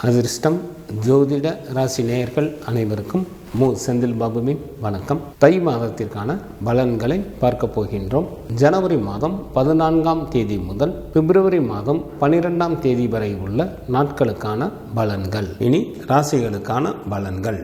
அதிர்ஷ்டம் ஜோதிட ராசி நேயர்கள் அனைவருக்கும் மு செந்தில் பாபுவின் வணக்கம். தை மாதத்திற்கான பலன்களை பார்க்க போகின்றோம். ஜனவரி மாதம் 14ஆம் தேதி முதல் பிப்ரவரி மாதம் 12ஆம் தேதி வரை உள்ள நாட்களுக்கான பலன்கள். இனி ராசிகளுக்கான பலன்கள்.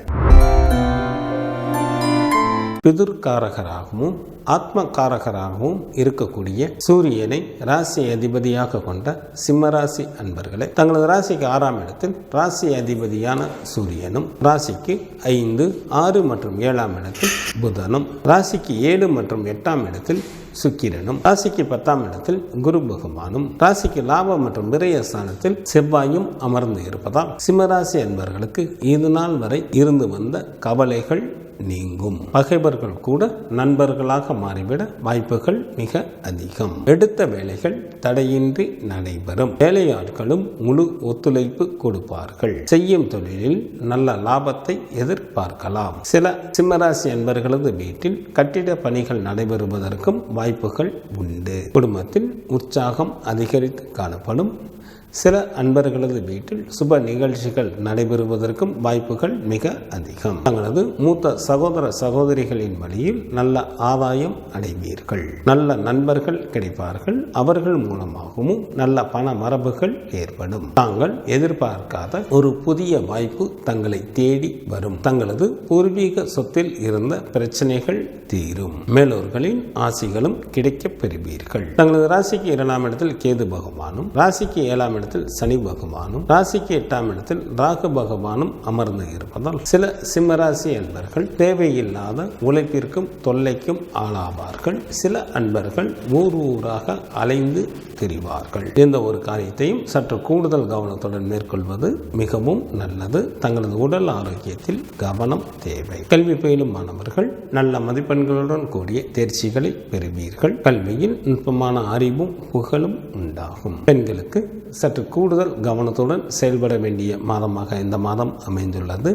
பிதுர்காரகராகவும் ஆத்மகாரகராகவும் இருக்கக்கூடிய சூரியனை ராசி அதிபதியாக கொண்ட சிம்மராசி அன்பர்களை, தங்களது ராசிக்கு 6ஆம் இடத்தில் ராசி அதிபதியான சூரியனும், ராசிக்கு 5, 6 மற்றும் 7ஆம் இடத்தில் புதனும், ராசிக்கு 7 மற்றும் 8ஆம் இடத்தில் சுக்கிரனும், ராசிக்கு 10ஆம் இடத்தில் குரு பகவானும், ராசிக்கு லாபம் மற்றும் விரயஸ்தானத்தில் செவ்வாயும் அமர்ந்து இருப்பதால் சிம்மராசி அன்பர்களுக்கு இது நாள் வரை இருந்து வந்த கவலைகள் நீங்கும். பகைவர்கள் கூட நண்பர்களாக மாறிவிட வாய்ப்புகள் மிக அதிகம். எடுத்த வேலைகள் தடையின்றி நடைபெறும். வேலையாட்களும் முழு ஒத்துழைப்பு கொடுப்பார்கள். செய்யும் தொழிலில் நல்ல லாபத்தை எதிர்பார்க்கலாம். சில சிம்மராசி அன்பர்களது வீட்டில் கட்டிட பணிகள் நடைபெறுவதற்கும் வாய்ப்புகள் உண்டு. குடும்பத்தில் உற்சாகம் அதிகரித்து காணப்படும். சில அன்பர்களது வீட்டில் சுப நிகழ்ச்சிகள் நடைபெறுவதற்கும் வாய்ப்புகள் மிக அதிகம். தங்களது மூத்த சகோதர சகோதரிகளின் வழியில் நல்ல ஆதாயம் அடைவீர்கள். நல்ல நண்பர்கள் கிடைப்பார்கள். அவர்கள் மூலமாகவும் நல்ல பண மரபுகள் ஏற்படும். தாங்கள் எதிர்பார்க்காத ஒரு புதிய வாய்ப்பு தங்களை தேடி வரும். தங்களது பூர்வீக சொத்தில் இருந்த பிரச்சனைகள் தீரும். மேலோர்களின் ஆசிகளும் கிடைக்கப் பெறுவீர்கள். தங்களது ராசிக்கு 2ஆம் இடத்தில் கேது பகவானும், ராசிக்கு 7ஆம் இடத்தில் சனி பகவானும், ராசிக்கு 8ஆம் இடத்தில் ராகு பகவானும் அமர்ந்து இருப்பதால் சில சிம்மராசி அன்பர்கள் தேவையில்லாத உழைப்பிற்கும் தொல்லைக்கும் ஆளாவார்கள். சில அன்பர்கள் ஊராக அலைந்து திரிவார்கள். எந்த ஒரு காரியத்தையும் சற்று கூடுதல் கவனத்துடன் மேற்கொள்வது மிகவும் நல்லது. தங்களது உடல் ஆரோக்கியத்தில் கவனம் தேவை. கல்வி பயிலும் மாணவர்கள் நல்ல மதிப்பெண்களுடன் கூடிய தேர்ச்சிகளை பெறுவீர்கள். கல்வியில் நுட்பமான அறிவும் புகழும் உண்டாகும். பெண்களுக்கு சற்று கூடுதல் கவனத்துடன் செயல்பட வேண்டிய மாதமாக இந்த மாதம் அமைந்துள்ளது.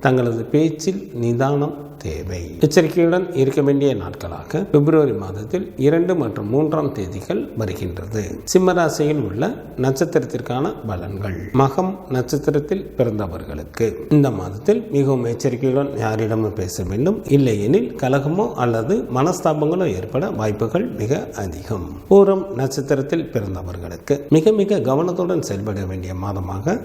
தங்களது பேச்சில் நிதானம் தேவை. எச்சரிக்கையுடன் இருக்க வேண்டிய நாட்களாக பிப்ரவரி மாதத்தில் 2 மற்றும் 3ஆம் தேதிகள் வருகின்றது. சிம்மராசியில் உள்ள நட்சத்திரத்திற்கான பலன்கள். மகம் நட்சத்திரத்தில் பிறந்தவர்களுக்கு இந்த மாதத்தில் மிகவும் எச்சரிக்கையுடன் யாரிடமும் பேச வேண்டும். இல்லையெனில் கலகமோ அல்லது மனஸ்தாபங்களோ ஏற்பட வாய்ப்புகள் மிக அதிகம். பூரம் நட்சத்திரத்தில் பிறந்தவர்களுக்கு மிக மிக கவனத்துடன் செயல்பட வேண்டிய மாதமாக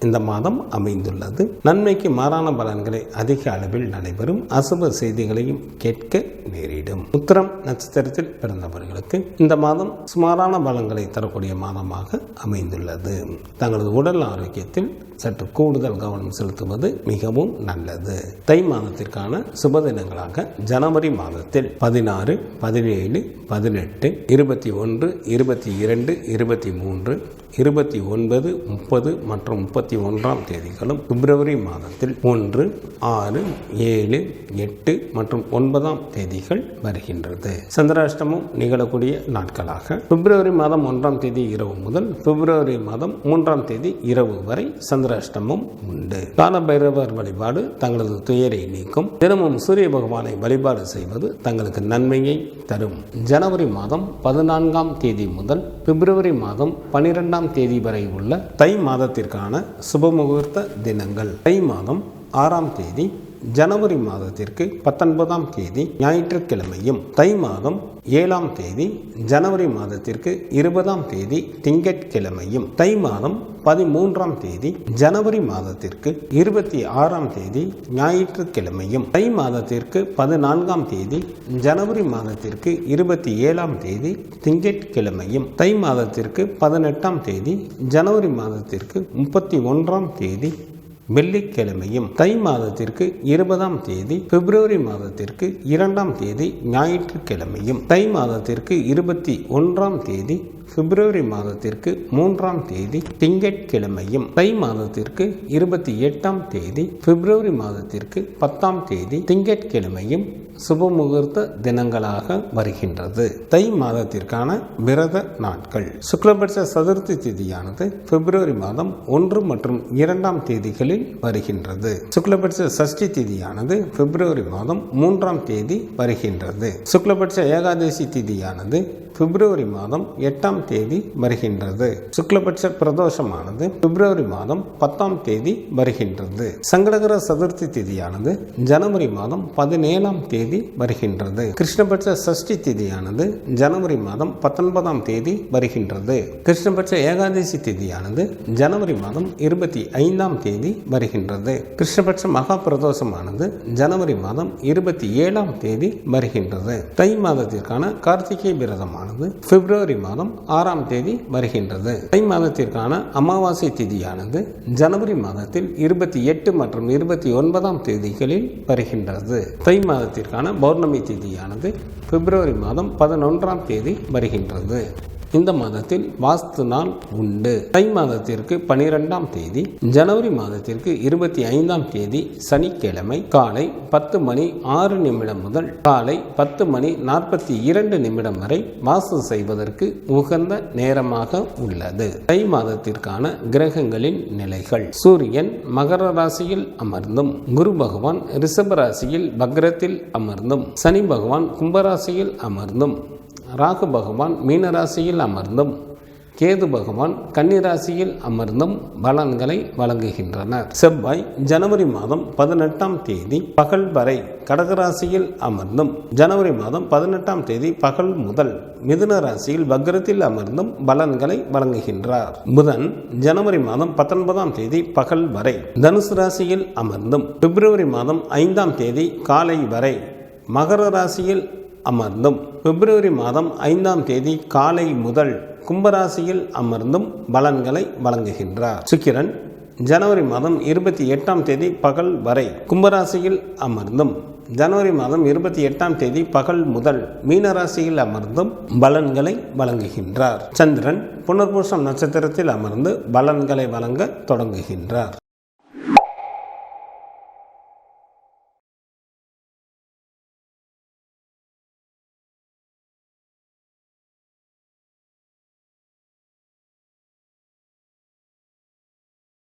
இந்த மாதம் அமைந்துள்ளது. நன்மைக்கு மாறான பலன்களை அதிக அளவில் நடைபெறும். அசுப செய்திகளையும் கேட்க நேரிடும். உத்திரம் நட்சத்திரத்தில் பிறந்தவர்களுக்கு இந்த மாதம் சுமாரான பலன்களை தரக்கூடிய மாதமாக அமைந்துள்ளது. தங்களது உடல் ஆரோக்கியத்தில் சற்று கூடுதல் கவனம் செலுத்துவது மிகவும் நல்லது. தை மாதத்திற்கான சுப தினங்களாக ஜனவரி மாதத்தில் 16, 17, 18, 21, 22, 23, 29, 30 மற்றும் 31ஆம் தேதிகளும், பிப்ரவரி மாதத்தில் 1, 6, 7, 8 மற்றும் 9ஆம் தேதிகள் வருகின்றது. சந்திராஷ்டமம் நிகழக்கூடிய நாட்களாக பிப்ரவரி மாதம் 1ஆம் தேதி இரவு முதல் பிப்ரவரி மாதம் 3ஆம் தேதி இரவு வரை சந்திராஷ்டமம் உண்டு. காலபைரவர் வழிபாடு தங்களது துயரை நீக்கும். தினமும் சூரிய பகவானை வழிபாடு செய்வது தங்களுக்கு நன்மையை தரும். ஜனவரி மாதம் 14ஆம் தேதி முதல் பிப்ரவரி மாதம் 12ஆம் தேதி வரை உள்ள தை மாதத்திற்கான சுபமுகூர்த்த தினங்கள். தை மாதம் 6ஆம் தேதி ஜனவரி மாதத்திற்கு 19ஆம் தேதி ஞாயிற்றுக்கிழமையும், தை மாதம் 7ஆம் தேதி ஜனவரி மாதத்திற்கு 20ஆம் தேதி திங்கட்கிழமையும், தை மாதம் 13ஆம் தேதி ஜனவரி மாதத்திற்கு 26ஆம் தேதி ஞாயிற்றுக்கிழமையும், தை மாதத்திற்கு 14ஆம் தேதி ஜனவரி மாதத்திற்கு 27ஆம் தேதி திங்கட்கிழமையும், தை மாதத்திற்கு 18ஆம் தேதி ஜனவரி மாதத்திற்கு 31ஆம் தேதி வெள்ளிக்கிழமையும், தை மாதத்திற்கு 20ஆம் தேதி பிப்ரவரி மாதத்திற்கு 2ஆம் தேதி ஞாயிற்றுக்கிழமையும், தை மாதத்திற்கு 21ஆம் தேதி பிப்ரவரி மாதத்திற்கு 3ஆம் தேதி திங்கட்கிழமையும், தை மாதத்திற்கு 28ஆம் தேதி பிப்ரவரி மாதத்திற்கு 10ஆம் தேதி திங்கட்கிழமையும் சுபமுகூர்த்த தினங்களாக வருகின்றது. தை மாதத்திற்கான விரத நாட்கள். சுக்லபட்ச சதுர்த்தி திதியானது பிப்ரவரி மாதம் 1 மற்றும் 2ஆம் தேதிகளில் வருகின்றது. சுக்லபட்ச சஷ்டி திதியானது பிப்ரவரி மாதம் 3ஆம் தேதி வருகின்றது. சுக்லபட்ச ஏகாதசி திதியானது பிப்ரவரி மாதம் 8ஆம் தேதி வருகின்றது. சுக்லபட்ச பிரதோஷமானது பிப்ரவரி மாதம் 10ஆம் தேதி வருகின்றது. சங்கடகர சதுர்த்தி திதியானது ஜனவரி மாதம் 17ஆம் தேதி வருகின்றது. கிருஷ்ணபட்ச சஷ்டி திதியானது ஜனவரி மாதம் 19ஆம் தேதி வருகின்றது. கிருஷ்ணபட்ச ஏகாதசி திதியானது ஜனவரி மாதம் 25ஆம் தேதி வருகின்றது. கிருஷ்ணபட்ச மகா பிரதோஷமானது ஜனவரி மாதம் 27ஆம் தேதி வருகின்றது. தை மாதத்திற்கான கார்த்திகை விரதமானது பிப்ரவரி மாதம் 6ஆம் தேதி வருகின்றது. தை மாதத்திற்கான அமாவாசை திதியானது ஜனவரி மாதத்தில் 28 மற்றும் 29ஆம் தேதிகளில் வருகின்றது. தை மாதத்திற்கான பௌர்ணமி திதியானது பிப்ரவரி மாதம் 11ஆம் தேதி வருகின்றது. இந்த மாதத்தில் வாஸ்து நாள் உண்டு. தை மாதத்திற்கு 12ஆம் தேதி, ஜனவரி மாதத்திற்கு 25ஆம் தேதி சனிக்கிழமை காலை 10:06 முதல் காலை 10:42 வரை வாஸ்து செய்வதற்கு உகந்த நேரமாக உள்ளது. தை மாதத்திற்கான கிரகங்களின் நிலைகள்: சூரியன் மகர ராசியில் அமர்ந்தும், குரு பகவான் ரிஷப ராசியில் வக்ரத்தில் அமர்ந்தும், சனி பகவான் கும்பராசியில் அமர்ந்தும், ராகு பகவான் மீனராசியில் அமர்ந்தும், கேது பகவான் கன்னிராசியில் அமர்ந்தும் பலன்களை வழங்குகின்றனர். செவ்வாய் ஜனவரி மாதம் 18ஆம் தேதி பகல் வரை கடகராசியில் அமர்ந்தும், ஜனவரி மாதம் 18ஆம் தேதி பகல் முதல் மிதுன ராசியில் வக்ரத்தில் அமர்ந்தும் பலன்களை வழங்குகின்றார். புதன் ஜனவரி மாதம் 19ஆம் தேதி பகல் வரை தனுசு ராசியில் அமர்ந்தும், பிப்ரவரி மாதம் 5ஆம் தேதி காலை வரை மகர ராசியில் அமர்ந்தும், பிப்ரவரி மாதம் 5ஆம் தேதி காலை முதல் கும்பராசியில் அமர்ந்தும் பலன்களை வழங்குகின்றார். சுக்கிரன் ஜனவரி மாதம் 28ஆம் தேதி பகல் வரை கும்பராசியில் அமர்ந்தும், ஜனவரி மாதம் 28ஆம் தேதி பகல் முதல் மீனராசியில் அமர்ந்தும் பலன்களை வழங்குகின்றார். சந்திரன் புனர்பூசம் நட்சத்திரத்தில் அமர்ந்து பலன்களை வழங்க தொடங்குகின்றார்.